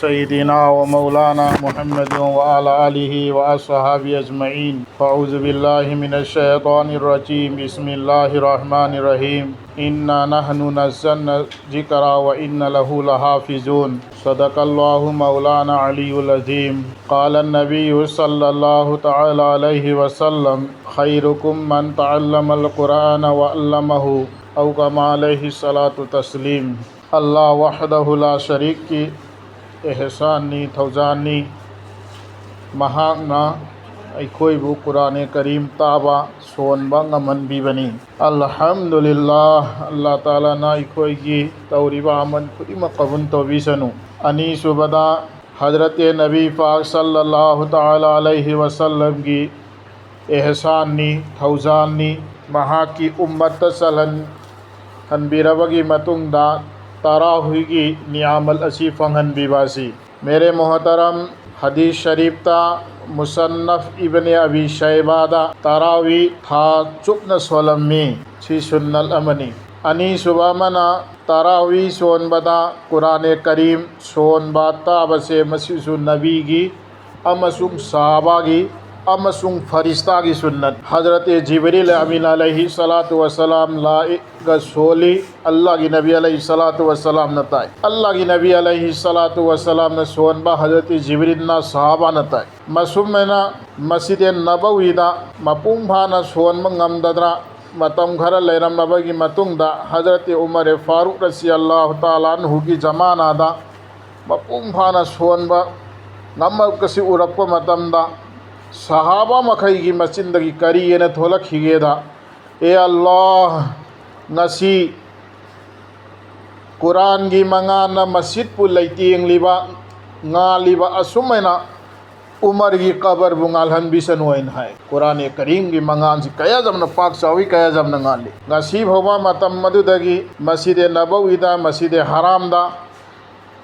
सय्यिदिना व मौलाना मुहम्मद व अला आलिहि व अस्हाबि अजमईन। अऊज़ु बिल्लाहि मिनश शैतानिर रजीम। बिस्मिल्लाहिर रहमानिर रहीम। इन्ना नहनु नज़्ज़लना ज़िक्रा व इन्ना लहु लहाफ़िज़ून। सदक़ल्लाहु मौलाना अलियुल अज़ीम। क़ाल नबिय्यु सल्लल्लाहु तआला अलैहि वसल्लम खैरुकुम मन तअल्लमल क़ुरआन व अल्लमहु औ कमा अलैहि सलातु तस्लीम। अल्लाह वहदहु ला शरीक की एहसानी थौजानी महाकना अखोइबु कुरान करीम ताबा सोनबा ngमहनबीबनी। अल्हम्दुलिल्लाह अल्लाह ताला ना अखोइगी तौरिबा अमल खुदिमक कबूल तौबीसनु। अनीसुबदा हज़रत नबी पाक सल्लल्लाहु तआला अलैहि वसल्लम की एहसानी थौजानी महाकी उम्मत सलन हनबीरबगी मतुंगदा ताराहुई नियामल असी फंगहनबीबासी। मेरे मोहतरम हदीस शरीफ ता मुसन्नफ इब्न अबी शैबादा तारावी था चुपन सोलमी सी सुन्नल अमनी। अनी सुबामना तारावी सोनबदा कुरान करीम सोनबा ताबसे मसीसु नबी की अमसुम सहाबागी अमसुम फरिश्ता की सुन्नत। हज़रत जिब्रील अमीन अलैहि सलातु वसलाम लाइक सोली अल्लाह की नबी अलैहि सलातु वसलाम नताए। अल्लाह की नबी अलैहि सलातु वसलाम ने सोनबा हज़रत जिब्रील ना सहाबा नताए। मसुम में ना मस्जिद नबवीदा मपुंग भाना सोनब ngमदद्रा मतम खर लेरमबगी मतुंगदा हज़रत उमर फारूक रज़ी अल्लाह ताला अन्हु की जमानादा मपुंग भाना सोनबा ngमकसी उरप मतमदा सहाबा मखई की मचिंदगी करीना थोलखिगेदा ए अल्लाह ngasi कुरान की मंगाना मस्जिद पु लैतिंगलिबा ngaliba असुमैना उमर की कबर बुंगालहन बिसनोइन है। कुरान करीम की मंगान से कया जमना पाक चावी कया जमना ngали ngasi भवा मतम मदुदगी मस्जिद नबवीदा मस्जिद हराम दा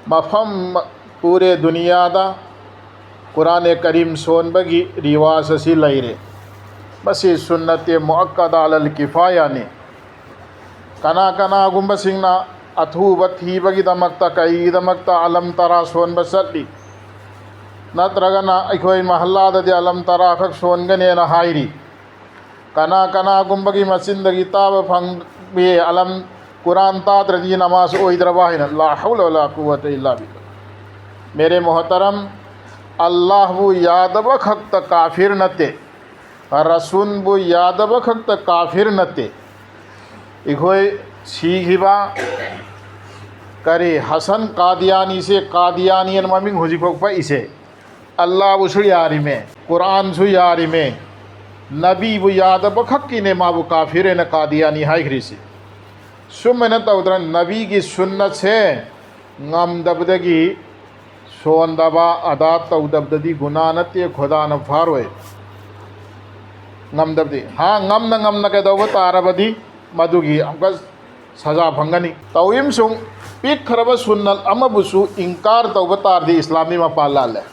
मफम पूरे दुनिया दा कुरान करीम सोनबगी रिवाज असी लैरे। बस सुन्नत मुअक्कदा अलल किफ़ाया ने कना कना गुंबसिंगना अथुब थीबगीदमक्ता कईदमक्ता अलम तरा सोनब चली नत्रगना अखोई महल्लाददि अलम तरा खक सोनगनेना हाइरी। कना कना गुंबगी मचिंदगी ताब फंगे अलम कुरान ताद्रदी नमाज ओइद्रबाहिन ला हौला वला कुव्वता इल्ला बिल्लाह। मेरे मोहतरम अल्लाह बु यादब खक्त काफिर नते रसूल बु यादब खक्त काफिर नते इखोई सीखिबा करे हसन कादियानी से कादियानियन ममिंग हुजिफोक इसे अल्लाह बुसु यारी में कुरान सु यारी में नबी बु यादब खक्की ने माबु काफिर न कादियानी हाई खरीसी सुमन तौदर नबी की सुन्नत से ngमदबदगी सोनदबा अदा तौदबदी गुना नते खुदा न फारोए ngमदबदी हाँ ngमन कदब तारबदी मधुगी अमक सजा फंगनी। तौइम सुंग पिक खरब सुन्नल अमबुसु इंकार तौब तारदी इस्लामी मपालाल है।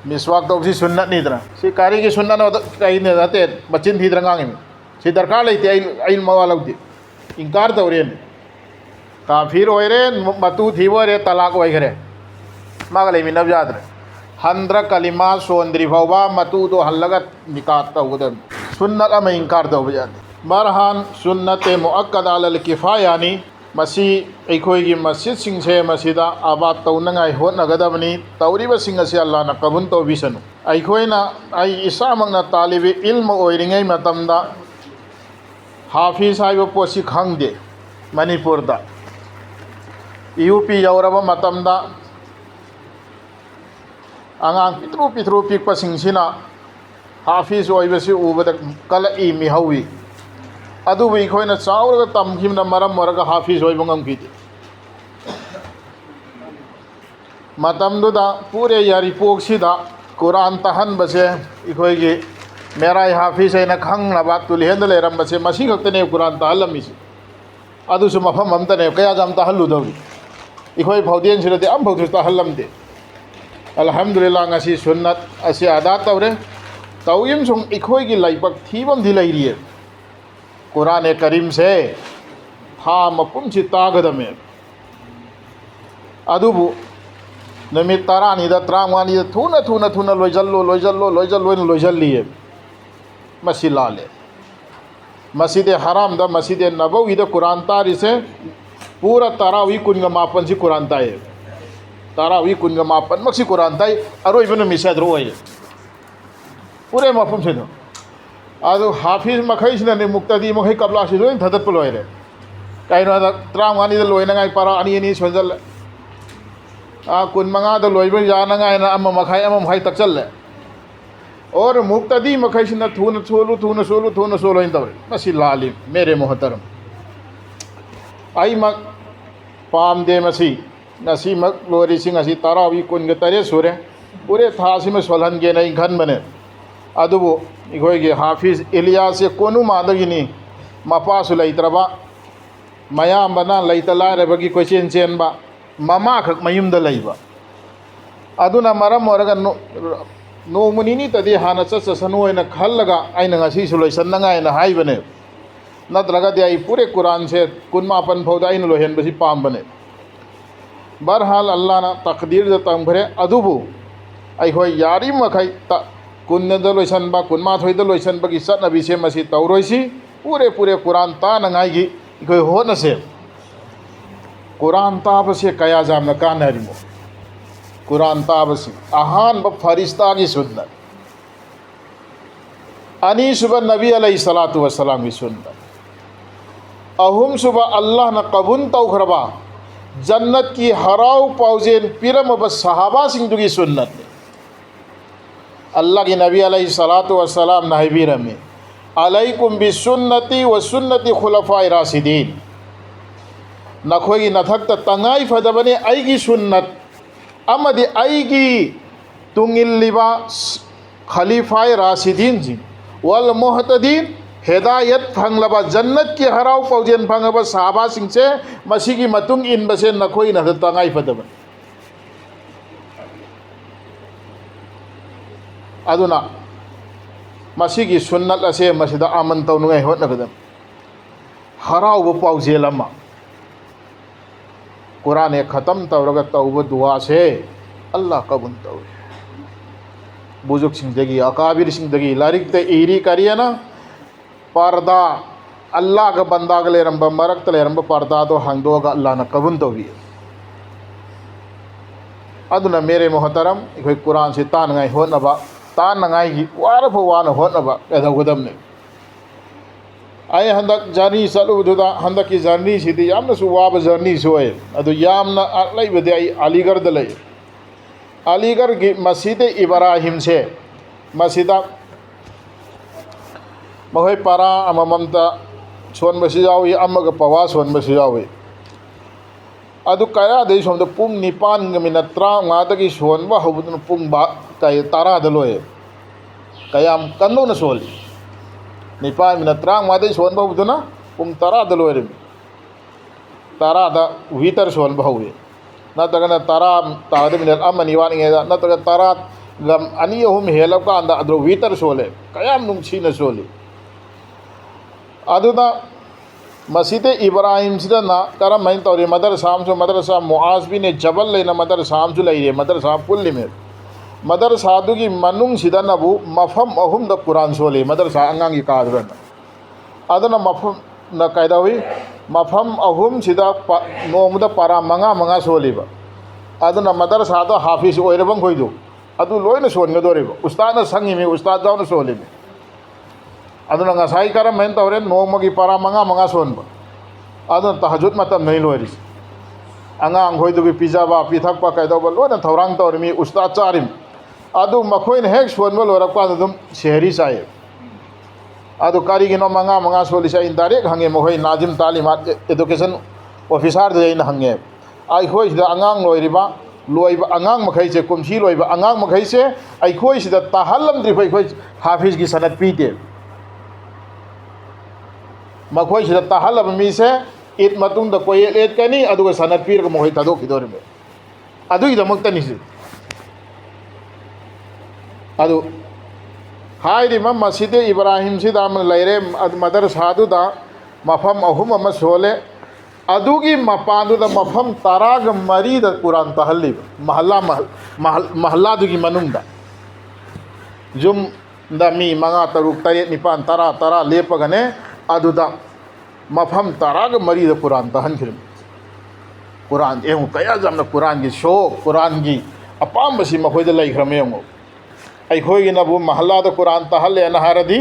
मिसवाक तौबसी सुन्नत नहीं तरह सी कारी की सुन्नत कहीं नहीं रहते बच्चिन थी तरंगांगे में सी दरकार लेते आइल मवालौदी इंकार तौरेन काफिर होए रे मतू थी वो रे तलाक वही करे मगले में नवजात रे हंद्र कलिमा सोंद्री भवा मतू तो हल्लगत निकात तौदम सुन्नत अम इंकार तौब जाते। बरहान सुन्नत मुअक्कदा अलल किफ़ायानी मसी अखोई की मस्जिद सिंह से मसीदा आबाद तौनंगाई होनगदबनी तौरिब सिंह से अल्लाह न कबूल तौबीसनु। अखोइना आई इसामंगना तालिब इल्म ओइरिंगै मतमदा हाफिज हाइब पोसी खंगदे मणिपुर दा यूपी यौरब मतमदा आंगांग पितृ पितृ पिकप सिंहसिना हाफिज ओइबसी उबद कल ई मिहौवी अदुबु इखोइना चाउरग तमखिमना मरम मोरग हाफिज ओइब ngमखिदे मतमदुदा पूरे यारिपोक्सिदा कुरान तहन बसे इखोइगी मेरा हाफिज है खंगनबा तुलहेंद लेरमबसे मसी खक्तने कुरान तहलमिसे अदुसु मफम अमतने कया जम तहलुदौरी इखोइ फौदेन सिरदे अम फौदु तहलमदे। अल्हम्दुलिल्लाह ngasi सुन्नत असे अदा तौरे तौयम सुंग इखोइगी लाइबक थीबम दी लैरिये कुरान करीम से था मपुम से तागदमे अदुबु नुमित तरानीद तरामगानीद थूना थूना थूना लोइजल्लीए मसी लाले मस्जिद हराम दा मस्जिद नबवी दा कुरान तारीसे पूरा तरावी कुनगा मापन से कुरान ताए तरावी कुनगा मापन मक्सी कुरान ताई अरोइब नुमित सेद्रो ओये पूरे मफम से अदु हाफिज मखैसिने मुक्तदी मखै कबला से लोइन थदत लोइरे काइनो दा तरामगानीद लोइनगाई पारा अनि अनि सोजल कुन मंगा लोब जाना मखाई तक चल और मुक्तदी मखैसिना थून सोलू तौरे मसी लाली मेरे मोहतरम अईमक पामदे मसी नसीमक लोरिसिंग असी तरावी कुनग तरे सूरे पूरे थासिम सोलहनगे नहीं खनबने अदुबु इखोइगे हाफिज इलियास कोनु मादगिनी मपासु लैत्रबा मयामबना लैतलारबगी कोचेन चेनबा ममा खक मयुमद लैबा अदुना मरम ओरगा नोमुनिनी तदि हाना चसनु ओइना खल्लगा आइना ngasi लोइसननागाय ना हाइबने नत्रगदि आई पूरे कुरान से कुनमापन फौदा आइना लोहेन बसी पामबने बरहाल अल्लाह ना तकदीर द तंगरे अदुबु आइखोय यारी मखै कुनद लोइसनबा कुनमाथोय द लोइसनबगी चटनबी से मसी तौरोइसी पूरे पूरे कुरान तानगायगी इखोय होनसे कुरान ताब से कया जामना कानरिमो कुरान ताब से अहान ब फरिश्ता की सुन्नत अनी सुबह नबी अलैहिस्सलातु वस्सलाम की सुन्नत अहुम सुबह अल्लाह न कबुन तौखरबा जन्नत की हराव पाउजेन पिरम ब सहाबा सिंह की सुन्नत अल्लाह की नबी अलैहिस्सलातु वस्सलाम नहबीर में अलैकुम बिसुन्नति व सुन्नति खुलफाए राशिदीन नखोई नथक तंगाई फदबने आईगी सुन्नत अमदि आईगी तुंगिल्लिबा खलीफाए राशिदीन जी वल मुहतदीन हिदायत फंगलबा जन्नत की हराव पौजेन फंगबा साहबा सिंह से मसी की मतुंग इन बसे नखोई नथक तंगाई फदबने अदुना मसी की सुन्नत असे मसीदा आमन तौनुगाई होतनगदम हराव पाउजेल अमा कुरान ख़त्म तौरग तौब दुआ से अल्लाह कबूल तौर बुजुर्ग सिंह अकाबिर सिंह लारिक इरी करियना पर्दा अल्लाह का बंदा लेरब मरक्त लेरब पर्दा तो हंगदोग अल्लाह न कबूल तौबी अदुना मेरे मोहतरम इखोय कुरान से तानगाई होनबा तानगाई वारफ वान होनबा कदगदमने आई हंदक जर्नी चलुबदुदा हंदक की जर्नी सिदी यामना सुवाब जर्नी सोए अदु यामना लैबदे आई अलीगढ़ द लई अलीगढ़ की मस्जिद इब्राहिम से मस्जिद महोय पारा अमममता सोनबसी यावी अमग पवा सोनबसी यावी अदु कया दे सोमद पुंग 9:30 सोनबा हबुदन पुंग बा कय तारा द लोए कयाम कन्नोन सोली 9:30 सोन बहुदना पुंग तारा द लोए तारा द वीतर सोन बहुवे नत्रगना तारा ताद मिनट अमनि वानिंगेदा नत्रग तारा गम अनि अहुम हेलब का अंदा अदु वीतर सोले कयाम नुंगसीन सोली अदुदा मस्जिद इब्राहिम सिदना करम मैं तौरी मदरसा मुआज बिन जबल लेना मदरसा लेरे मदरसा पुल्ली में मदरसा की मनुंग सिदनबु मफम अहुम द कुरान सोले मदरसा अंगांगी कादरन अदना मफम न कैदावी मफम अहुम सिदा नोमद पारा मंगा सोलीबा अदना मदरसा द हाफिज ओइरबं खोइदु अदु लोइना सोनगदोरिबा उस्ताद संगी में उस्ताद जाउन सोलीबा अदुना ngasai करम मैं तौरे नोमगी पारा मंगा सोनबा अदुना तहजुद मतम नहीं लोरिस अंगांग खोइदुगी पिजाबा पिथकपा कैदोबा लोइना थौरांग तौरमी उस्ताद चारिम अदु मखोइन हेक सोनबा लोरकपा अदुम शहरी साय अदु कारिगिनो मंगा सोलिसा इन डायरेक्ट हंगे मखोइ नाजिम तालिमात एजुकेशन ऑफिसर देइन हंगे आई खोइ सिदा अंगांग लोइरिबा लोइबा अंगांग मखै से कुमसी लोइबा अंगांग मखै से आई खोइ सिदा ताहल्लम द्रिफै खोइ हाफिज की सनद पीते मखोइ सिदा ताहल्लब मी से ईद मतुंग द कोई एट कनी अदुगा सनद पीर को मोहि तदो खिदोर में अदुगी दमक्तनी से अदु हाइरि मस्जिद इब्राहिम से दाम लैरे मदरसा दुदा मफम अहुम अम सोले अदुगी मपानुदा मफम तराग मरीद कुरान तहल्ली महल्ला दुगी मनुंगदा जुम मी मंगा तरुक तरेत निपान तरा तरा लेपगने अदुदा मफम तराग मरीद कुरान तहनखिर कुरान एम कया जमना कुरान की शोक कुरान की अपाम से मखोद लेख्रम एमो अखोईनबू महल्ला कुरान तहल्ले हारदी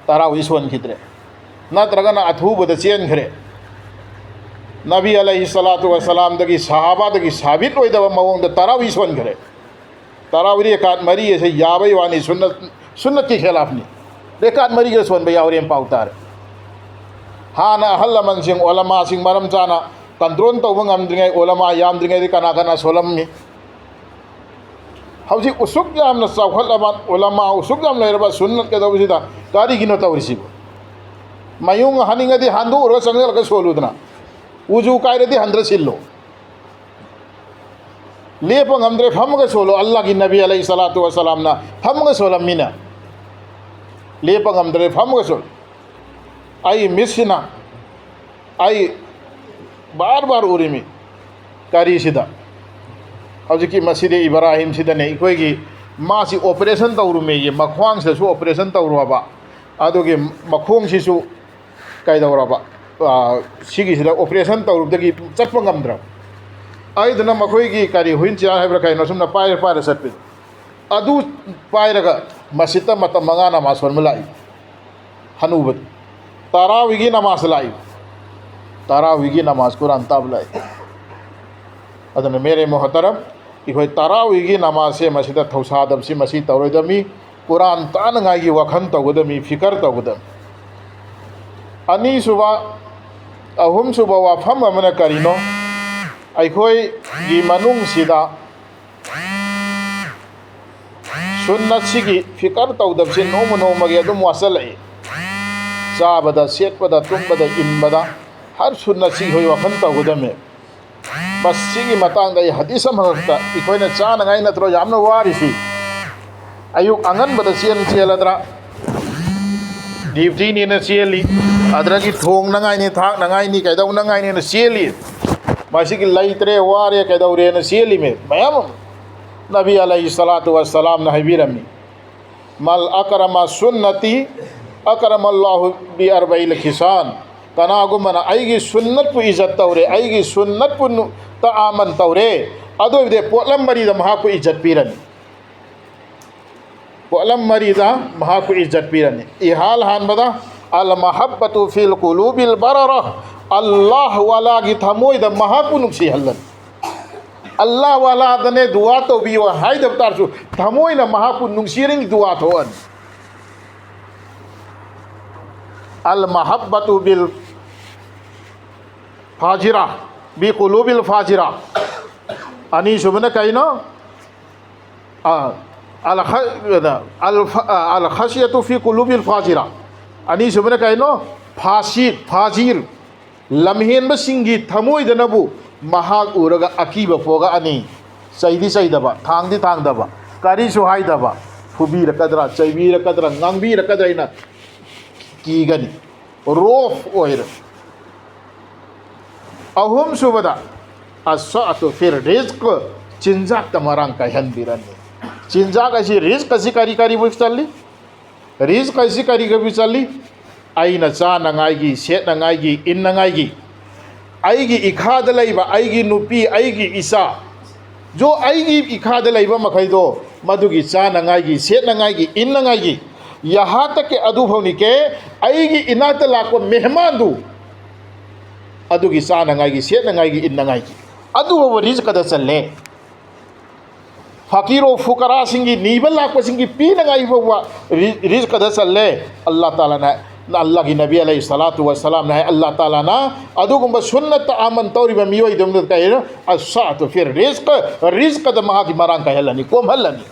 तरा इसोनखिद्रे नत्रगना अथुबद चेनखरे नबी अलैहिस्सलातु वस्सलाम दगी सहाबादगी साबित होइदब मवोंग तरावी सोनखरे तरावी रेखात मरी ऐसे याबई वानी सुन्नत की खिलाफनी रेखात मरी के सोन यावरेम पाउतार हाना अहल लमन सिंह ओलमा सिंह मरम चाना कंट्रोल तौब ngamdringai ओलमा यामद्रिंgai कना कना सोलमनी हौजिक उसुक यामना चावखलबा ओलमा उसुक याम लेरबा सुन्नत के दबसिदा कारिगिनो तवरिसिबो मयुंग हनिंगदी हांदु उरो संगल के सोलुदना उजू कायरदी हंद्र सिल्लो लेप ngамद्रे फमग सोलो अल्लाह की नबी अलैहि सलातु वसलाम ना फमग सोलम मिना लेप ngамद्रे फमग सोल आई मिसना आई बार बार उरिमी कारी सिदा हौजिकी मसीदे इब्राहिम सिदने इखोगी मासी ऑपरेशन तौरुमे ये मखवांग सेसु ऑपरेशन तौरुबा अदुगे मखोंग सिसु कायदौरबा सिगिसिदा ऑपरेशन तौरुबदगी चटप ngамद्रा आइदना मखोगी कारी हुइन चिया हैब्रा काइनो सुमना पायर पायर सटपि अदु पायरगा मसिता मत मंगा नमाज फरमलाई हनुबत ताराविगी नमाज लाई ताराविगी नमाज कुरान ताबलाई अदन मेरे मोहतरम इखोय ताराविगी नमाज से मसिदा थौसादम सि मसि तौरोदमी कुरान तानगाई वखन तौगदमी फिकर तौगदम अनी सुबा अहुम सुबा वाफम अमना करिनो अखोई गी मनुंग सिदा सुन्नत सिगी फिकर तौदब से नोम नोमगे अदुम वासलई चाबदा सेटपदा तुम्बदा इनबदा हर सुन्नत सिगी होय वखन तौगदमे बस सिगी मतंग दा हदीस महता इखोयना चानगाई नत्रो यामना वारिसी अयुक अंगनबदा चेलद्रा ड्यूटी ने चेली अदरगी थोंग नंगाई थाक नंगाई कैदौ नंगाई चेली मासिकी लैत्रे वारे कैदौरे चेली में मैम नबी अलैहिस्सलातु वस्सलाम ने हबीरमी मल अकरमा सुन्नती अकरमल्लाहु बि अर्बईल खिसान कनागुमना आईगी सुन्नत पु इज्जत तौरे आईगी सुन्नत पु तामन तौरे अदोदे पोलम मरीदा महाकु इज्जत पीरनी पोलम मरीदा महाकु इज्जत पीरनी इहाल हान बदा अल महब्बतु फिल कुलूबिल बररह अल्लाह वाला की थमोइद महाकु नुक्सी हल्लन अल्लाह वाला दने दुआ तो भी वो हाय दफ्तार सु थमोइना महाकु नुक्सीरिंग दुआ थोन अल महब्बतु बिल फाजिरा बि कुलूबिल फाजिरा अनि सुबन कइनो अल खशियतु फी कुलूबिल फाजिरा अनि सुबन कइनो फाजिर लम्हेन बसिंगी थमोइदनबु महाक उरगा अकीब फोगा अनि सैदी सैदबा थांगदी थांगदबा करिसु हाइदबा फुबीरकदरा चैबीरकदरा ngangbirकदरा कीगनी रोफ ओइर अहुम सुबदा असअतु फिर रिज्क चिंजाक तमरांग कहन बिरनी चिंजाक ऐसी रिज्क ऐसी करी करी बुक चली रिज्क ऐसी करी कभी चली आईना चा नंगाईगी सेट नंगाईगी इन नंगाईगी आईगी इखाद लैबा आईगी नुपी आईगी इसा जो आईगी इखाद लैबा मखैदो मधुगी चा नंगाईगी सेट नंगाईगी इन नंगाईगी यहाँ तक के अदुभवनी के आईगी इनात लाको मेहमान दु अदुगी चा नंगाईगी सेट नंगाईगी इन नंगाईगी अदुभव रिज्क दा चले फकीरो फुकरा सिंगी नीबल लाको सिंगी पी नंगाई बवा रिज्क दा चले अल्लाह ताला ने अल्लाह की नबी अलैहि सलातु वस्सलाम ने अल्लाह ताला ना अदुगुम सुन्नत आमन तौरिबा मियोय दम कहिर असात फिर रिज्क द महा की मरांग कहलनी कोम हलनी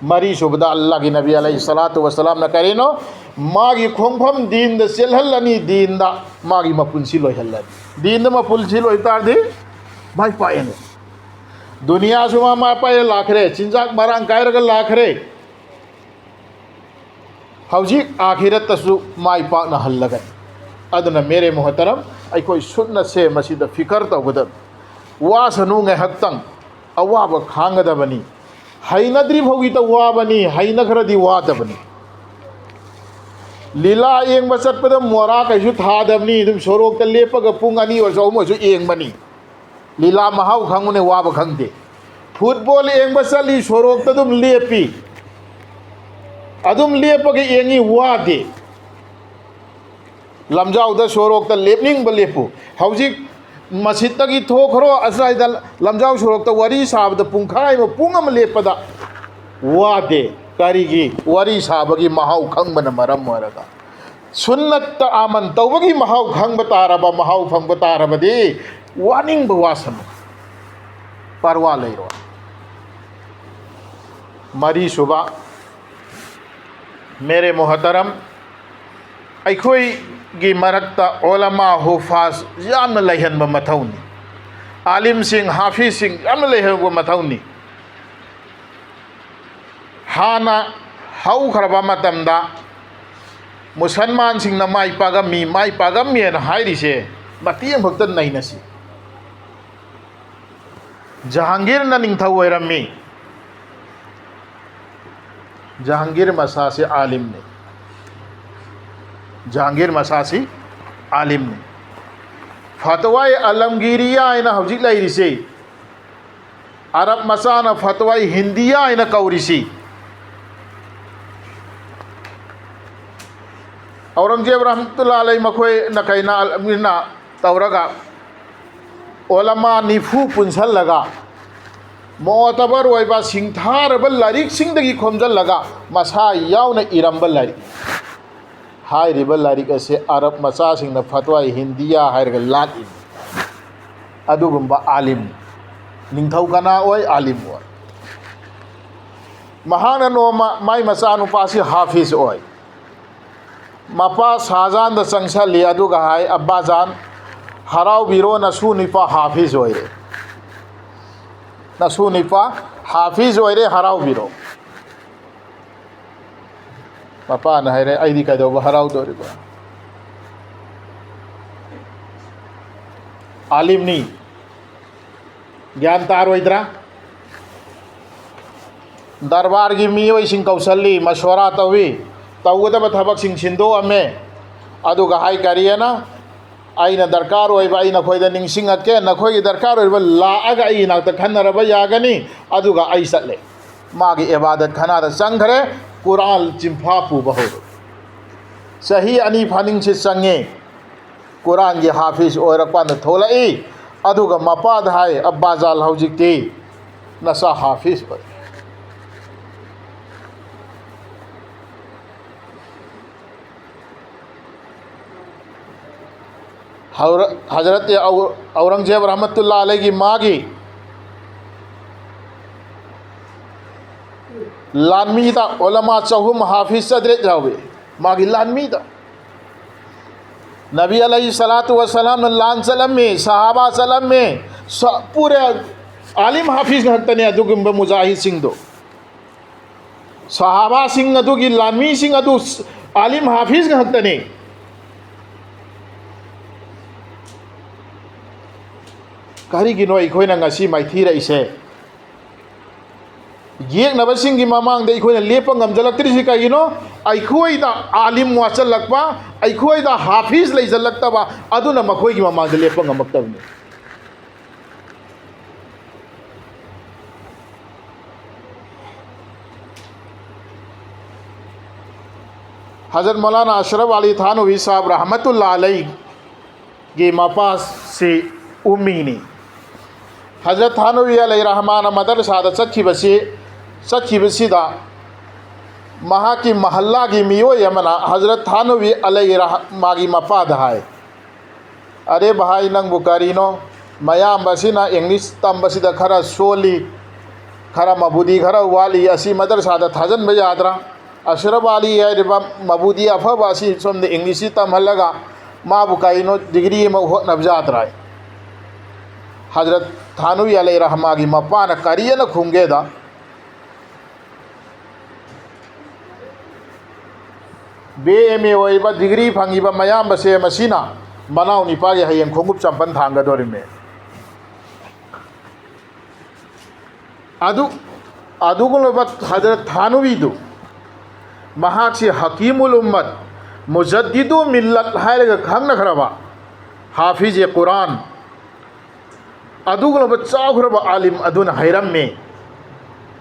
मरी सुबदा अल्लाह की नबी अलैहि सलातु वस्सलाम ने करिनो मागी खोंगफम दीन द सेलहलनी दीन दा मागी मपुनसी लोहलनी दीन द मपुनसी लोइतारदी भाई पाएने दुनिया सुमा मा पाए लाखरे चिंजाक मरांग कायरग लाखरे हौजिक आखिरतसु माई पाकना हल्लगन अदुना मेरे मोहतरम अखोई सुनना से मसीद फिकर तौगदब वासनु ngehaktang awaba khangadabani hainadri bhogi ta wabani hainagradi wadabani लीला येंग चटपद मोरा कई थादबनी सोरोक लेपग पुंग अनी और येंबनी लीला महाव खंगने वाब खंगदे फुटबॉल येंब चली सोरोक लेपी लेपगे येंगी वादे लमजाउद सोरोक लेपनिंग लेपू हौजिक मसिदगी थोखरो असराइद लमजाउ सोरोक वरी साबद पुंखाई पुंग लेपदा वादे करीगी वरी साबगी महाव खंगबन मरम मोरगा सुन्नत आमन तौबगी महाव खंग तारबा महाव फंग तारबदे वानिंग बवासन परवा लेरो मरी सुबा मेरे मोहतरम अखोई गी मरक्ता ओलमा हुफाज याम लहन मथौनी आलिम सिंह हाफिज सिंह याम लहन मथौनी हाना हौखरबा मतमदा मुसलमान सिंह माई पागमी हाइरिसे मतियम भक्त नैनसी जहांगीर निंथौ ओइरम्मी जहांगीर मसासी आलिम ने जहांगीर मसासी आलिम ने फतवाई अलमगीरिया आइना हौजिक लैरिसे अरब मसाना फतवाई हिंदिया आइना कौरिसी औरंगजेब रहमतुल्लाह अलैहि मखोय नकैना अलमीना तौरगा ओलमा निफु पुंसल लगा मोतबर ओइबा सिंथारब लारिक सिंदगी खोमजल लगा मसा यावना इरंब लारिक हाइरिब लारिक असे अरब मसा सिंह फतवा हिंदिया हाइरग लाइन अदुगुंबा आलिम निंथौ कना ओय आलिम ओय महाना नोमा माई मसा नुपासी हाफिज ओय मपा शाहजान द चंगसली अदुगा हाय अब्बाजान हराव बिरो नसु निपा हाफिज ओइरे नसु निपा हाफिज ओइरे हराव बिरो मपा न हायरे आइदी कदो हराव दोरिबा आलिम नी ज्ञान तारोइद्रा दरबार की मीओई सिंह कौशली मशवरा तवी तौगदब थबक सिंह सिंदो अमे अदुगा हाय करियना आइना दरकार ओइबा आइना खोइदा निंगसिंगके नखोइगी दरकार ओइबा लाअगा आई नाक खनरबा यागनी अदुगा आई सले मागी इबादत खनादा संघरे कुरान चिंफा पुबा हो सही अनी फानिंग से संगे कुरान के हाफिज ओरकपान थोलाई अदुगा मपाद हाय अब्बाजाल हौजिकती नसा हाफिज पर हजरत औरंगजेब रहमतुल्लाह अलैहि की माँ की लानमी था उलमा चहुम हाफिज सदरे जावे माँ की लानमी था नबी अलैहि सलातु वसलाम लान सलम में सहाबा सलम में पूरे आलिम हाफिज हकतने अदुगुंब मुजाहिद सिंह दो सहाबा सिंह अदुगी लानमी सिंह अदु आलिम हाफिज हकतने करीगिनो अखोइना ngasi माइथीरा इसे येकनब सिंगी ममांग अखोइना लेप ngमजलक्तरिसि कगिनो अखोइदा आलिम वाचलक्पा अखोइदा हाफिज लेजलक्तबा अदुना मखोइगी ममांग लेप ngमक्तबनि हजरत मौलाना अशरफ अली थानवी साहब रहमतुल्लाह अलैहि के मपास से उम्मीनी हजरत थानवी अलैहि रहमान मदरसा चखिबसिदा महा की महल्ला की मियोय यमना हजरत थानवी अलैहि मागी मपाद हाय अरे भाई नंग बुकारीनो मयाम बसिना इंग्लिश तंबसिदा खरा सोली खरा मबूदी खरा वाली असी मदरसा थाजन बयाद्रा अशरफ अली है मबूदी अफब असी सोमदे इंग्लिश तमहलगा मा बुकाईनो डिग्री में होनबजाद्रा हजरत थानवी अलैहि रहमा की मपान करियन खुंगेदा BMA ओइबा डिग्री फंगिबा मयाम बसे मसीना मनाव निपागे हयें खोंगुप चंपन थांगदोरिमे अदुगुलबा हजरत थानुबीदु महाक्सी हकीमुल उम्मत मुजद्दिदु मिल्लत हायरगा खंगनखरबा हाफिज कुरान अदुगुलबा चाखरबा आलिम अदुन हैरम्मे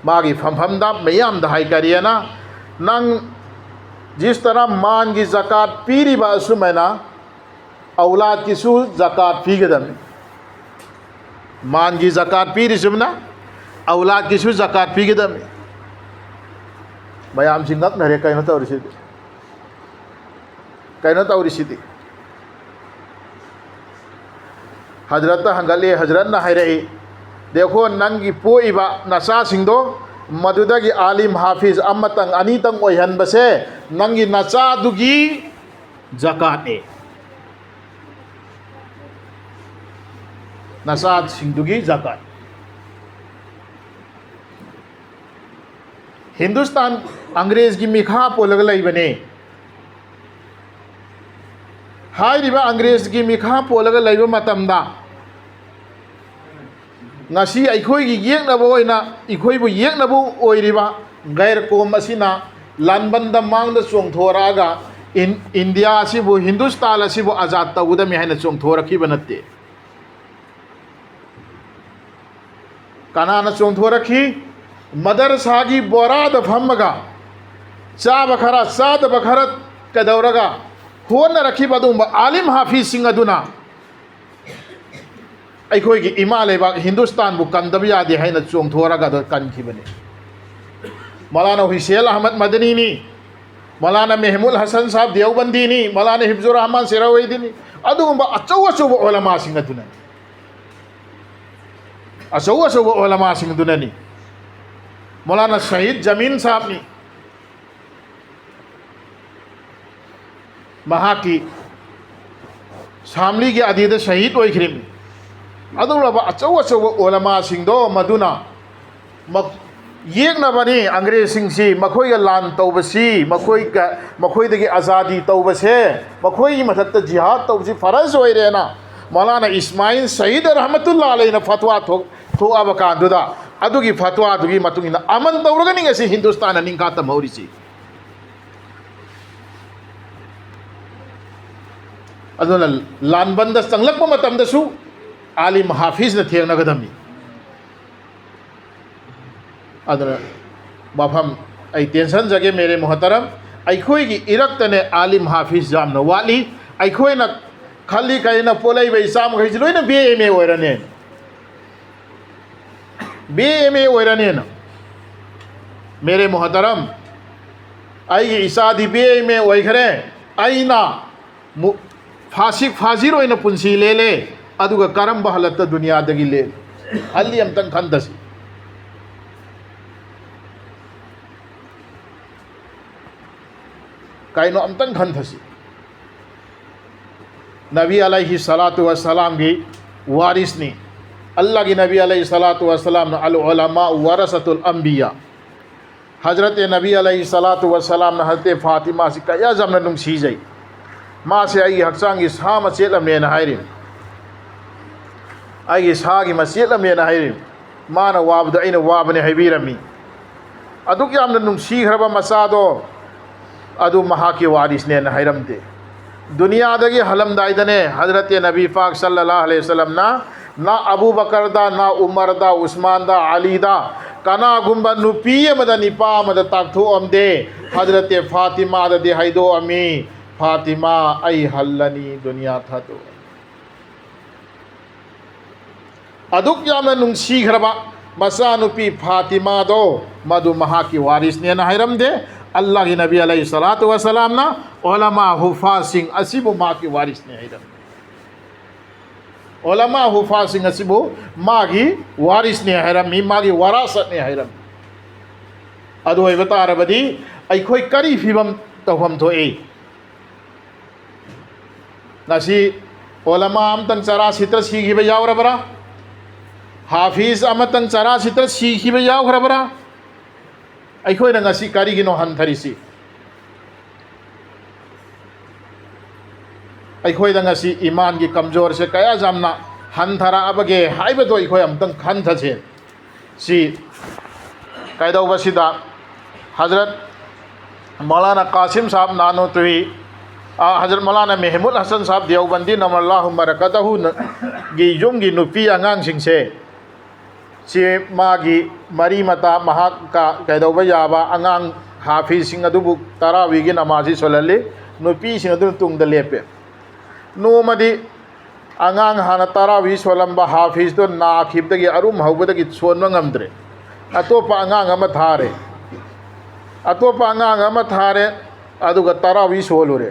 मागी फमफमदा मयाम दा हाइकरियना नंग जिस तरह मान की ज़कात पीरीबा असुमैना औलाद की सु ज़कात पीगदम मान की ज़कात पीरी सुमना औलाद की सु ज़कात पीगदम मयाम सिंगक नरे कइनो तौरिसिदी हजरत हंगले हजरत न हैरई देखो नंगी पोइबा नसा सिंगदो मदुदगी आलिम हाफिज अमतंग अनीतंग ओइहनबसे नंगी नचादुगी ज़कात ए नसाद सिंधुगी ज़कात हिंदुस्तान अंग्रेज की मिखा पोलग लैबने हाइरिबा अंग्रेज की Milkha पोलग lab मतमदा ngasi aikoi gi yeknabo oina ikoi bu yeknabo oiriba gair kom asina lanbanda mangda chongthoraga in india asibu hindustan asibu azad tawudami haina chongthoraki banatte kanana chongthoraki madarsa gi borada phammaga chaba khara sad bakharat kadawraga hona rakhi badumba alim hafiz sing aduna अखोई की इमा लेबाक हिंदुस्तान बु कंदब यादे है चोंथोरगा कनखिबने मौलाना हुसैन अहमद मदनी नी मौलाना महमूद हसन साहब देवबंदी नी मौलाना हिफ्जुर रहमान सिरावैदी अदुगुंबा अचौ अचौब ओलमा सिंग अदुना अचौ अचौब ओलमा सिंग दुननी मौलाना शहीद जमीन साहब नी महा की शामली के अधीद शहीद ओइख्रिम अदुलबा अचौ अचौ ओलमा सिंगदो मदुना येकनबनी अंग्रेज सिंगसी मखोय लान तौबसी मखोय आज़ादी तौबसे मखोय मथक्त जिहाद तौबसी फरज ओइरेना मौलाना इस्माइल सईद रहमतुल्लाह अलैहि फतवा थोअब कांदुदा अदुगी फतवा दुगी मतुंगिना अमन तौरगनि ngasi हिंदुस्तान निंका तमौरिसी अदुना लानबंद संगलक मतमदसु आलिम हाफिज ने थेंगनगदमी अदुना मफम आई टेंशन जगे मेरे मोहतरम अखोई की इरक्तने आलिम हाफिज जाम न वाली अखोई न खाली कहीं पोलई इसाम कहीं लोन BMA ओरने BMA ओरने न मेरे मोहतरम आई इसादी BMA ओइखरे आईना फासिक फाजिर ओइना पुंसी ले अदुगा करम बहलत दुनिया दगी ले अल्ली अमतंग खंदसी काइनो अमतंग खंदसी नबी अलैहि सलातु वस्सलाम की वारिस ने अल्लाह की नबी अलैहि सलातु वस्सलाम अल उलमा वरसतुल अंबिया हजरत नबी अलैहि सलातु वस्सलाम ने हजरत फातिमा से कया जमन नुंसी जाई माँ से आई हक्सांग की सा मचेल अमेन हायरे आई सा की मचेल अमेन हायरे माँ न वाबद अइन वाबने हैबीरमी अदुक यामन नुंसी खरबा मसादो अदु महा के वारिस ने हैरमते दुनिया दगी हलमदाइदने हजरत नबी पाक सल्लल्लाहु अलैहि वसल्लम ना अबू बकर दा ना उमर दा उस्मान दा अली दा कना गुंबा नुपी मद निपा मद ताकथो अमदे हजरत फातिमा दे हैदो अमी फातिमा आई हल्लनी दुनिया था तो अदुक यामन नुंसी खरबा मसा नुपी फातिमा दो मधु महा की वारिस ने हैरम दे अल्लाह की नबी अलैहि सलातु वसलाम ना उलमा हुफाज सिंह असिबु माँ की वारिस ने हैरम उलमा हुफाज सिंह असिबु माँ की वारिस ने हैरम मी माँ की वरासत ने हैरम अदु है बता रबदी अखोई करी फिबम तौफम थोए नसी उलमा अमतंग चरा सित्र सीखिबे यावरबरा हाफिज अमतंग चरा सित्र सीखिबे यावरबरा अखोई नंगासी करीगिनो हंथरिसी ꯑꯩꯈꯣꯏꯗ ꯉꯁꯤ ꯏꯃꯥꯟꯒꯤ ꯀꯝꯖꯣꯔꯁꯦ ꯀꯌꯥ ꯌꯥꯝꯅ ꯍꯟꯊꯔꯛꯑꯕꯒꯦ ꯍꯥꯏꯕꯗꯣ ꯑꯩꯈꯣꯏ ꯑꯝꯇꯪ ꯈꯟꯊꯁꯦ ꯁꯤ ꯀꯩꯗꯧꯕꯁꯤꯗ ꯍꯖꯔꯠ मौलाना कासिम साहब नानोतवी हजरत मौलाना महमूद हसन साहब देवबंदी नमल्लाहु मरकतहु गी युमगी नुपी आंगांग सिंसे से मागी मरी मता महाक का कैदौबा याबा आंगांग हाफिज सिंह अदुबु तरावीगी नमाजी सोलले नुपी सिंह अदु तुंगद लेपे नोमदी आंगांग हाना तरावी सोलंबा हाफिज तो नाखिबदगी अरुम हौबदगी सोनबा ngamdre अतोपा आंगांग अमा थारे अतोपा आंगांग अमा थारे अदुगा तरावी सोलुरे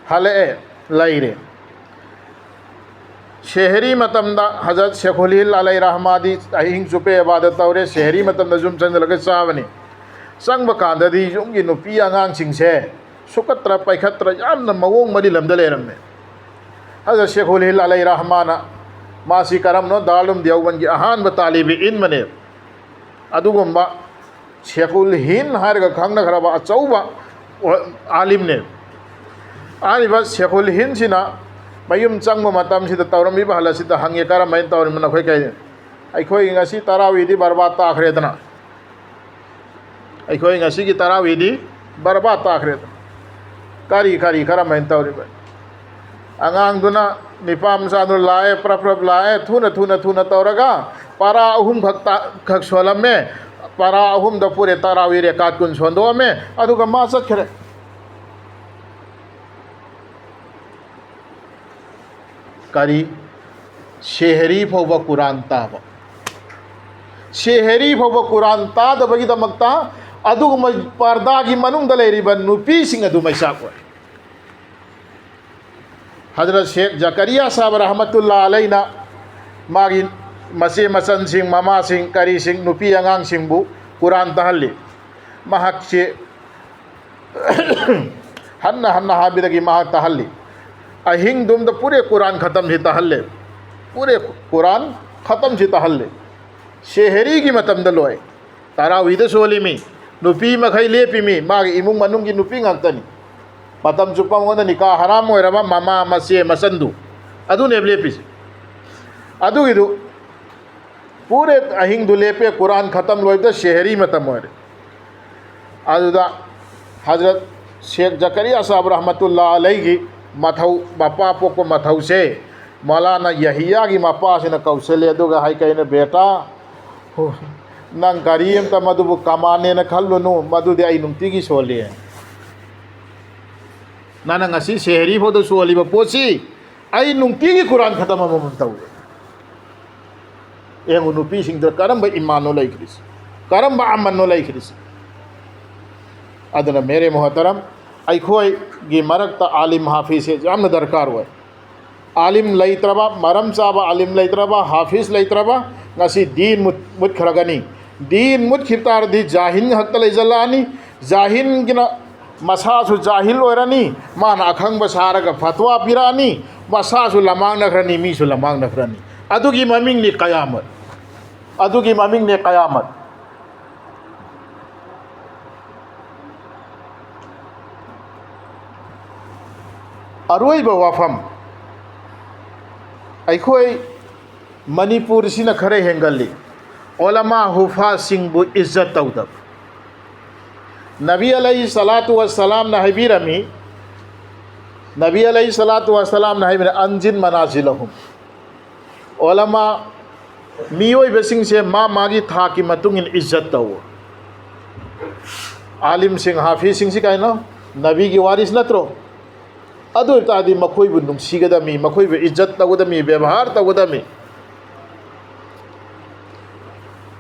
हले लैरे शहरी मतमदा हजरत शेखुल हिल अलैहि रहमादी अहिंग चुपे इबादत तौरे शहरी मतमदा जुम चंदलगे चावनी संग कांददी जुमगी नुपी आंगांग सिंगसे सुकत्र पैखत्र यामना मवोंग मदी लमदा लेरमे हजरत शेखुल हिल अलैहि रहमाना मासी करमनो दालुम देवबंगी अहानब तालिबी इन मने अदुगुम्बा शेखुल हिन हारगा खंगना खराबा अचौबा आलिम ने आलिबा शेखुल हिन सिना मयुम चंग मतम सिदा तौरमी बहलसिदा हंगे करमैन तौरमना खोय कै अखोय ngasi तरावीदी बर्बाद ताखरेदना अखोय ngasi की तरावीदी बर्बाद ताखरेद कारी कारी करमैन तौरिबा आंगांग दुना निपाम सादु लाए प्रप्रप लाए थुना थुना थुना तौरगा पारा अहुम खक सोलमे पारा अहुम द पूरे तरावी रेकात कुन सोंदो में अदुगा मा चखरे करी शहरी फौबा कुरान ताबा शहरी फौबा कुरान तादबगी दमक्ता अदुगुम पर्दागी मनुंग द लेरिबा नुपी सिंग अदु मैसाको हजरत शेख जकरिया साहब रहमतुल्लाह अलैना मागी मसे मसन सिंह मामा सिंह करी सिंह नुपी आंगांग सिंहबु कुरान तहल्ली महक से हन्ना हन्ना हाबिदगी महक तहल्ली अहिंग दुम द पूरे कुरान ख़त्म से तहल्ले पूरे कुरान ख़त्म से तहल्ले शहरी की मतम द लोय तरावीद सोलिमी नुपी मखै लेपिमी मागी इमुंग मनुंग की नुपी ngakतनी मतम चुप्पा मोदा निकाह हराम होइरबा मामा मसे मसंदु अदु ने लेपिस अदु इदु पूरे अहिंग दु लेपे कुरान ख़त्म लोयद शहरी मतम होइरे अदुदा हजरत शेख जकरिया साहब रहमतुल्लाह अलैहि मथौ मपा पोको मथौ से मौलाना यहिया की मपा से न कौशले अदुगा हाय कइने बेटा नंग करीम त मधुबु कमाने न खल्लुनु मधुदे आई नुंती की सोले नाना ngasi शहरी फोदो सोली पोसी आई नुंती की कुरान खत्म मम तौ एंगु नुपी सिंग करम इमानो लैख्रिस करम अमनो लैख्रिस अदना मेरे मोहतरम अखोय गी मरक्त आलिम हाफिज है जाम दरकार हुआ आलिम लैत्रबा मरम चाबा आलिम लैत्रबा हाफिज लैत्रबा ngasi दीन मुत्खरगनी दीन मुत्खितार दी जाहिन हक्त लैजलानी जाहिन गिना मसासु जाहिल ओरनी मान अखंग बसारग फतवा पिरानी मसासु लमांग नखरनी मीसु लमांग नखरनी अदुगी ममिंग ने कयामत अदुगी ममिंग ने कयामत अरोइब वाफम अखोय मणिपुर सिन खरे हेंगली ओलमा हुफा सिंह इज्जत तौदब नबी अलैहि सलातु वस्सलाम न हबीरमी नबी अलैहि सलातु वस्सलाम न हबीर अंजिन मनाजिलहुम ओलमा मियोय बसिंग से मा मागी था की मतुंग इन इज्जत तौ आलिम सिंह हाफिज सिंह सिकाइनो नबी की वारिस नत्रो अदु तादी मखोइबु नुंसीगदमी मखोइबु इज्जत तौगदमी व्यवहार तौगदमी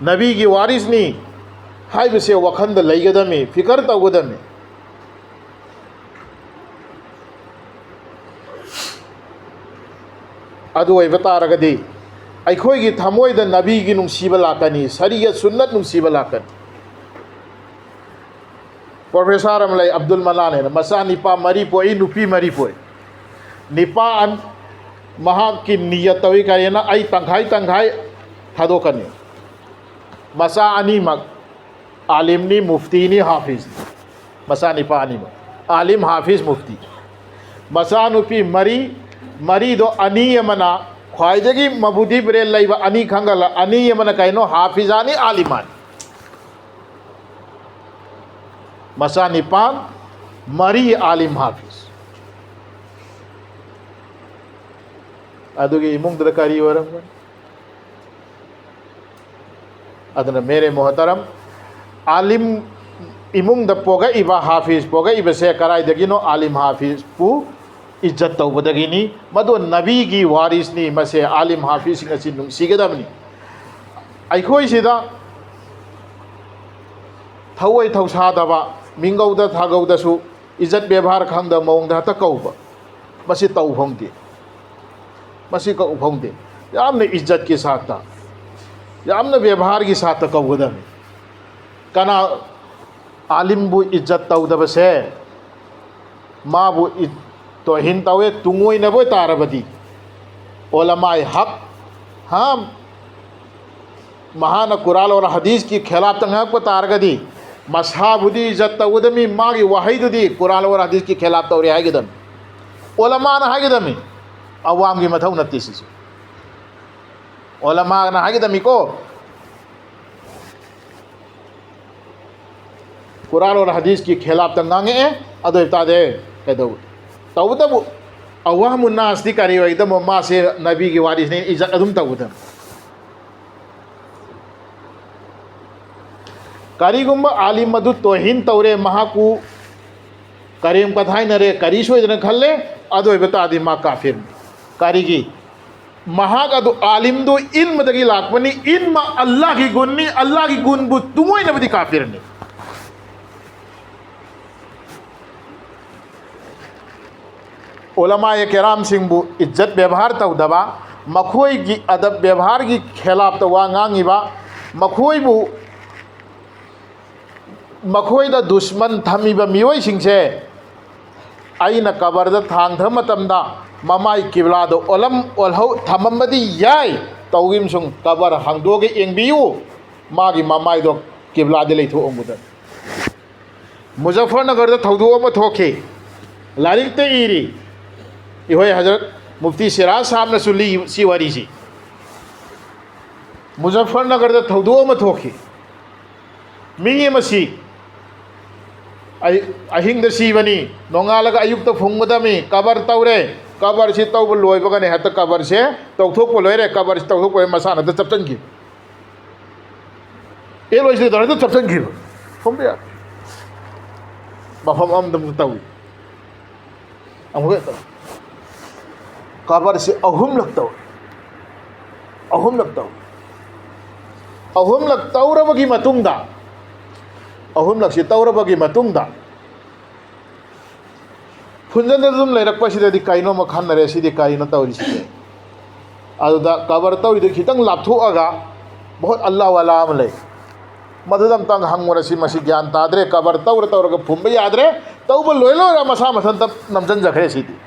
नबी की वारिस नी हाइबसे वखंद लैगदमी फिकर तौगदमी अदु ओइबा तारगदी अखोई थमोद नबी की नुंसीब लाकनी शरीयत सुन्नत नुंसीब लाकनी प्रोफेसर अमलाई अब्दुल मनान है मसा निपा मरी पोई नुपी मरी पोई निपा महा की नियत तवी करेना आई तंखाई तंखाई थादोकनी मसा अनीमक आलिमनी मुफ्तीनी हाफिज मसा निपा अनीमक आलिम हाफिज मुफ्ती मचानुपी मरी दो अनी अमना ख्वाइदगी मबुदी ब्रेल लैबा अनी खंगल अनी अमना कइनो हाफिजानी आलिमान मचा निपान मरी आलिम हाफिज अदुगी इमुंग करी वरम अदन मेरे मोहतरम आलिम इमुंग पोगा इबा हाफिज पोगा इबसे कराइदगिनो आलिम हाफिज पु इज्जत तौबदगिनी मदो नबी की वारिसनी मसे आलिम हाफिज सिंह असि नुंसिगदबनी अखोई सिदा थवै थौसादबा मिंगौदा थागौदसु इज्जत व्यवहार खंगद मौंगदा हत कौब मसी तौफंगदे मसी कौफंगदे यामने इज्जत के साथ यामने व्यवहार के साथ कौगदबनी कना आलिम बु इज्जत तौदबसे माबु तोहिन तवे तुंगोई नबो तारबदी ओलमाए हक हाँ महान कुरान और हदीस की खिलाफ तंगक को तारगदी मसाबुदी इज्जत तौदमी मागी वहीदुदी कुरान और हदीस की खिलाफ तौरे हागिदम ओलमा न हागिदमी अवाम की मथौ नत्तीसी ओलमा न हागिदमी को कुरान और हदीस की खिलाफ तंगांगे अदो तादे कदो तौदबु अवाम उन्नास दी करी वैदम मा से नबी की वारिस ने इज्जत अदुम तौदम करीगुम आलिम मधु तोहिन तौरे महाकु करीम कथाई नरे करी सोइदन खल्ले अदो बतादी मा काफिर करीगी महाक अदो आलिम दो इल्म दगी लाकवनी इल्म अल्लाह की गुन्नी अल्लाह की गुन बु तुमोय नबदी काफिर ने उलमा केराम सिंह इज्जत व्यवहार तौदबा मखोई की अदब व्यवहार की खिलाफ तवा गांगीबा मखोईबु मखोईदा दुश्मन थमीबा मियोई सिंहसे आइना कबरदा थांगथा मतमदा ममाई किबलादो ओलम ओलहौ थममबदी याय तौगिम सुंग कबर हांगदोगे एंगबियु मागी ममाईदो किबलादे लेथोंगुदा मुजफ्फरनगर थौदो अमा थोखे लारिकते इरी इहोय हजरत मुफ्ती सिराज साहब ने सुली सी वारी सी मुजफ्फरनगर थौदो अमा थोखे मी मसी अहिंग सीबनी नोंगालग अयुक्त फुंगदमी कबर तौरे कबर से तौब लोबगने हत कबर से तौथोप लोरे कबर से तौथोप मसाना चपचनगी ए लोइसे दर चपचनगी फुंबे मफम अमदम तौई अमुगे कबर से अहुम लगता अहुम लग तौरबगी मतुंगदा अहुम लक्षी तौरबगी मतुंगदा फुंजन दुम लेरक्पसिदि काइनो मखनरे सिदि काइनो तौरिसिदि अदुदा कबर तौरिदि खितंग लापथोअगा बहुत अल्लाह वाला अम ले मददम तंग हंगमरसि मसि ज्ञान ताद्रे कबर तौर तौरग फुंब याद्रे तौब लोयलो मसा मसन तब नमजन जखरे सिदि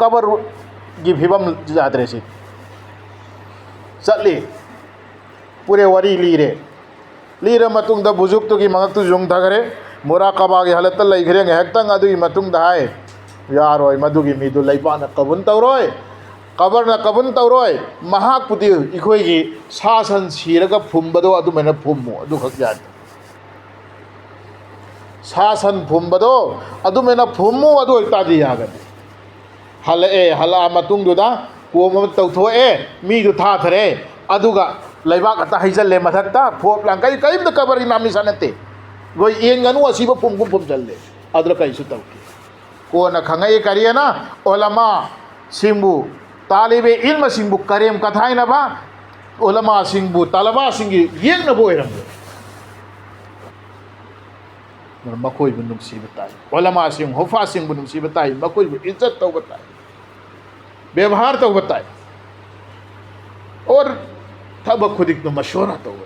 कबर की फिबम याद्रे सि चली पूरे वरी लीरे मतुंग द बुजुक तो की मंगक तो जुंग थगरे मुराकबा की हालत लेखरे हेक्तंग अदुगी मतुंग दाय यारोय मधुगी मीदु लैपान कबुन तौरोय कबर न कबुन तौरोय महापुति इखोय की सासन सिरग फुंबदो अदु मेन फुम्मो अदु खक याद सासन फुंबदो अदु मेन फुम्मो अदु तादी यागदि हला मतुंग दुदा कोम तौथोए मीदु थाथरे अदुगा लैबाक अता हैजल्ले मथक्ता फोप लांग कई कबर नामी सनते गोई एंगनु असीब फुमगुम फुम चलले अद्र कैसु तौके कोन खंगई करियना ओलमा सिंबु तालिबे इल्म सिंबु करेम कथाइनबा ओलमा सिंबु तलबा सिंगी येंग बोइरम मकोई बु नुक्सी बताई ओलमा सिंह हुफा सिंह बु नुक्सी बताई मकोई बु इज्जत तो बताई व्यवहार तो बताई और तब खुदिक तो मशवरा तो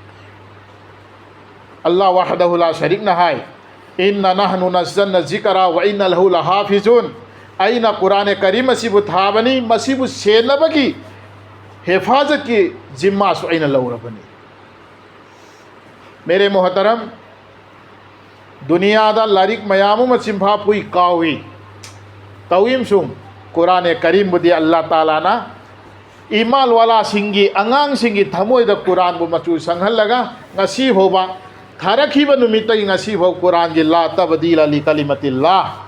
अल्लाह वहदहु ला शरीक नहाय इन्ना नहनु नज़्ज़लना ज़िक्रा व इन्ना लहु लहाफ़िज़ून अइना कुरान करीम मसीबु थाबनी मसीबु सेनबगी हिफाजत की जिम्मा सु अइना लौरबनी मेरे मोहतरम दुनिया दा लारिक मयामु मचिंफा पुई कावी tawim sum Quran Karim budi Allah Taala na imal wala singi angang singi thamoy da Quran bu machu sanghal laga ngasi hoba tharakhiba numitai ngasi ho Quran gi la tabdila li kalimatillah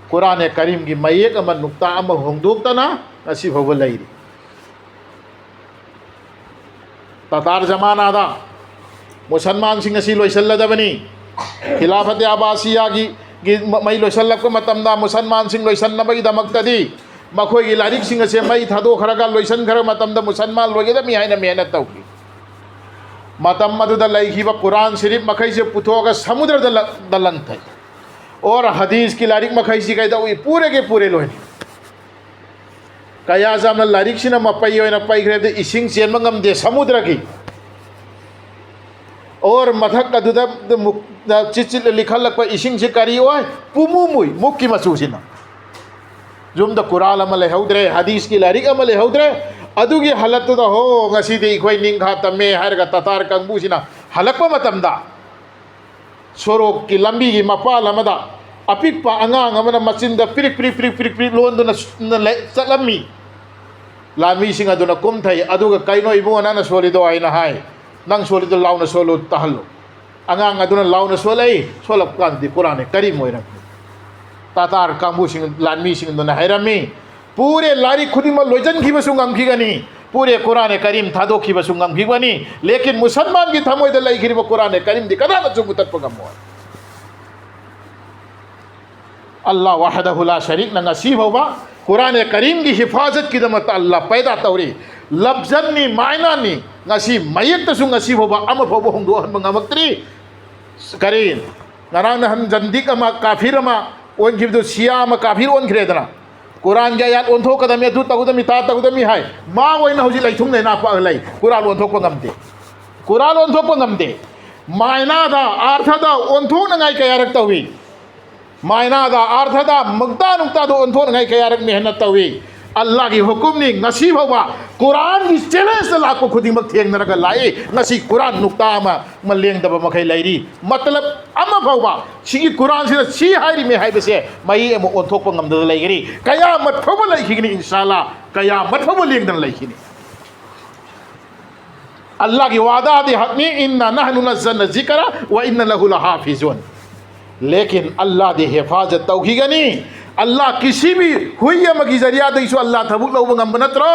Quran Karim gi mayek ama nukta ama hongduk tana ngasi hoba lairi tatar zamana da musalman sing ngasi loisalladabani khilafat abbasiya gi mai loisallak ko matamda musalman sing loisannabagi damaktadi makhoi gi larik sing ase mai thado kharaga loisan khara matamda musalman logeda mi haina mehnat tawki matam maduda laikhiba Quran Sharif makhai se puthoga samudra dalan thai और हदीस की लारिक मखाई सी कहता हुई पूरे के पूरे लोहे कया जाम लारिक सी ना मपाई हो ना पाई करे इसिंग चेन मंगम दे समुद्र की और मथक अदुदा चिचिल लिखल लग पर इसिंग से करी हो पुमु मुई मुक्की मसूसी ना जुम द कुरान अमल हौद्रे हदीस की लारिक अमल हौद्रे अदुगी हालत तो हो ngasi दे कोई निंगा तमे हर का ततार कंबूसी ना हलक पर मतमदा sorok ki lambi gi mapa lamada apik pa angang amana machinda pirik londo na salami lami singa dona kum thai aduga kaino ibu na solido aina hai nang solido launa solo tahlo angang aduna launa solai solap kan di Quran Karim moira tatar kambu sing lami sing dona hairami pure lari khudima loijan ki basungam ki gani पूरे कुरान करीम थादो की बसुंगम की बनी लेकिन मुसलमान की थमोय दलाई की कुरान करीम दी कदा न जुगु तत्व गम अल्लाह वहदहु ला शरीक न नसीब होबा कुरान करीम की हिफाजत की दमत अल्लाह पैदा तौरी लफ्जन नि मायना नि ngasi mayek tasung ngasi होबा अम फोबो हंदो हन मंगमक्त्री करीन नरान हन जंदिक अमा काफिर अमा ओन गिबदो सिया अमा काफिर ओन खरेदना कुरान के आयत ओंथो कदम यदु तगुदमी ता तगुदमी हाय मा ओइन हौजि लाइथुंग नै ना पा लै कुरान ओंथो को गमदे कुरान ओंथो को गमदे मायना दा अर्थ दा ओंथो नंगाय कयारक तवी मायना दा अर्थ दा मुक्ता नुक्ता दो ओंथो नंगाय कयारक मेहनत तवी अल्लाह की हुकुम नि ngasi होबा कुरान की चैलेंज लाको खुदिमक थेंगनरगा लाई ngasi कुरान नुक्ता मा मलेंग दब मखै लैरी मतलब अमा फौबा सिगी कुरान से सी हाइरी में हाइ बसे मई एम ओंथोक ngam द लैगरी कया मथोब लैखिगनी इंशाल्लाह कया मथोब लेंगदन लैखिनी अल्लाह की वादा दे हक में इन्ना नहनु नज़्ज़लना ज़िक्रा व इन्ना लहु लहाफिज़ुन लेकिन अल्लाह दे हिफाजत तौहीगनी अल्लाह किसी भी हुई मगी जरिया दईसो अल्लाह थबुक लौब ngam नत्रो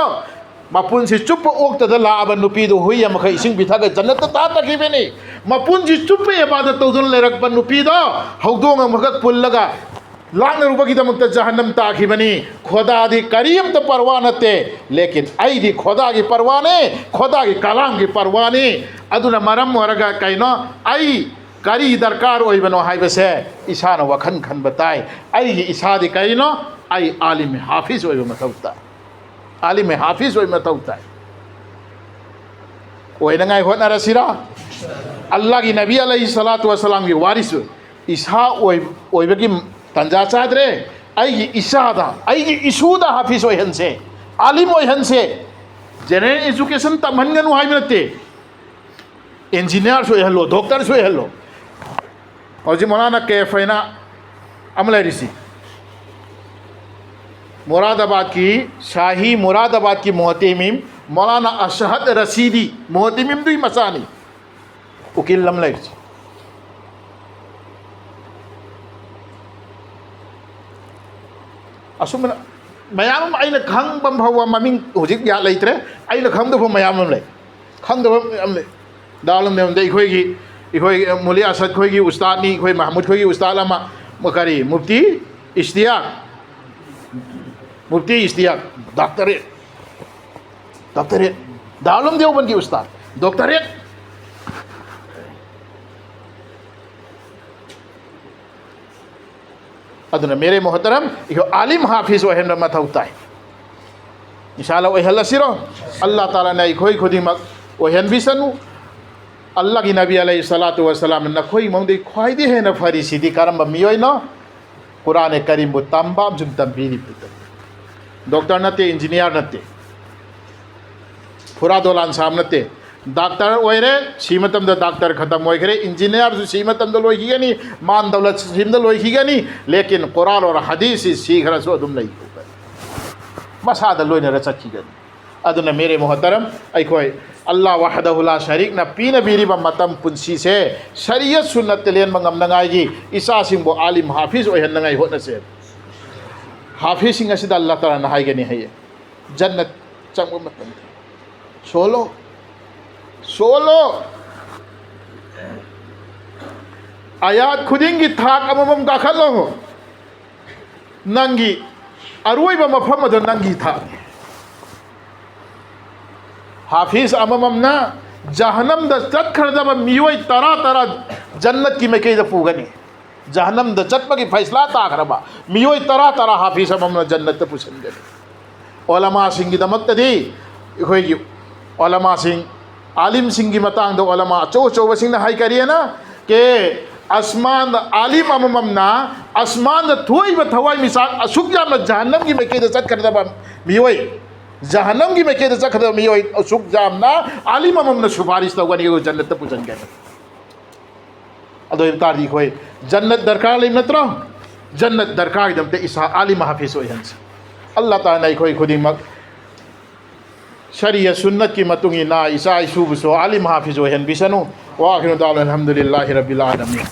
मपुन से चुप ओक्त द लाब नुपी दो हुई मखै इसिंग बिथाग जन्नत ता तखिबेनी मपुन से चुप इबादत तौदन लेरक बन नुपी दो हौदोंग मखक पुल्लगा लांग रुबगी दमक जहन्नम ताखिबनी खुदा दी करीम तो परवाह नते लेकिन आई दी खुदा की परवाने खुदा की कलाम की परवाने अदुना मरम वरगा कैनो आई करी दरकार ओइबनो हाइबसे ईसान वखन खन बताए आई इसादी कइनो आई आलिम हाफिज ओइब मतौता आलिम हाफिज ओइब मतौता ओइनंगाय होनरसिरा अल्लाह की नबी अलैहि सलातु वसलाम की वारिस ईसा ओइबगी तंजा चादरे आई ईसादा आई इसूदा हाफिज ओइहनसे आलिम ओइहनसे जनरल एजुकेशन तमहनगनु हाइबनते इंजीनियर सोइहलो डॉक्टर सोइहलो और जी मौलाना कैफैना अमलरिसी मुरादाबाद की शाही मुरादाबाद की मोहतमीम मौलाना अशहद रसीदी मोहतमीम दुई मसानी उकिल लमलरिसी असुम मयाम आइना खंगबम भव ममिंग हुजिक या लैत्रे आइना खंगदब मयाम लै खंगदब अमले दालम ने दे खोगी इखोई मुली असद खोई की उस्ताद नी इखोई महमूद खोई की उस्ताद अमा मकरी मुफ्ती इश्तियाक डॉक्टरेट दालम देवबंद की उस्ताद डॉक्टरेट अदुना मेरे मोहतरम इखो आलिम हाफिज वहन मथौता है इंशाल्लाह वहलसिरो अल्लाह ताला ने इखोई खुदिमक वहन बिसनु अल्लाह की नबी अलैहि सलातु वसलाम नखोई मौदे ख्वाइदे है न फरीसीदी करम मियोय न कुरान करीम बु तंबाम जुम तंबीनी डॉक्टर नते इंजीनियर नते फुरा दोलान साम नते डॉक्टर ओइरे सी मतम द डॉक्टर खत्म ओइखरे इंजीनियर जो सी मतम द लोइखिगनी मान दौलत सिम द लोइखिगनी लेकिन कुरान और हदीस सी खरसो अदुम लई मसा द लोइनर चखिगनी अदुना मेरे मोहतरम अखोय अल्लाह वहदहु ला शरीक न पीन बीरिबा मतम पुंसी से शरीयत सुन्नत लेन मंगमनगाई इसा सिंबो आलिम हाफिज ओहनगाई होनसे हाफिज सिंह असिदा अल्लाह ताला न हाइगनी है जन्नत चंगो मतम सोलो सोलो आयात खुदिंगी थाक अमम गाखलो नंगी अरुइबा मफम अद नंगी था हाफिज अममना जहन्नम द चटखरदब मियोय तरा तरा जन्नत की मैके द पुगनी जहन्नम द चटप की फैसला ताखरबा मियोय तरा तरा हाफिज अममना जन्नत पुसंगे ओलमा सिंह की दमक्तदी इखोयगी ओलमा सिंह आलिम सिंह की मतंग द ओलमा चो चो सिंह हाई करियना के आसमान आलिम अममना आसमान द थोई ब थवाई मिसाल असुक जाम जहन्नम की मैके द चटखरदब मियोय जहन्नम की मैके द चटखरदब मियोय असुक जामना आलिम अममना सुपारिश तवगनी को जन्नत पुसंगे अदो इफ्तार दी खोय जन्नत दरकार ले नत्रो जन्नत दरकार दमते इसा आलिम हाफिज ओहन्स अल्लाह ताला इखोय खुदिमक शरीयत सुन्नत की मतुंगी ना इसा इशुबसो आलिम हाफिज ओहन बिसनु वा आखिरु दाल अल्हम्दुलिल्लाहि रब्बिल आलमीन।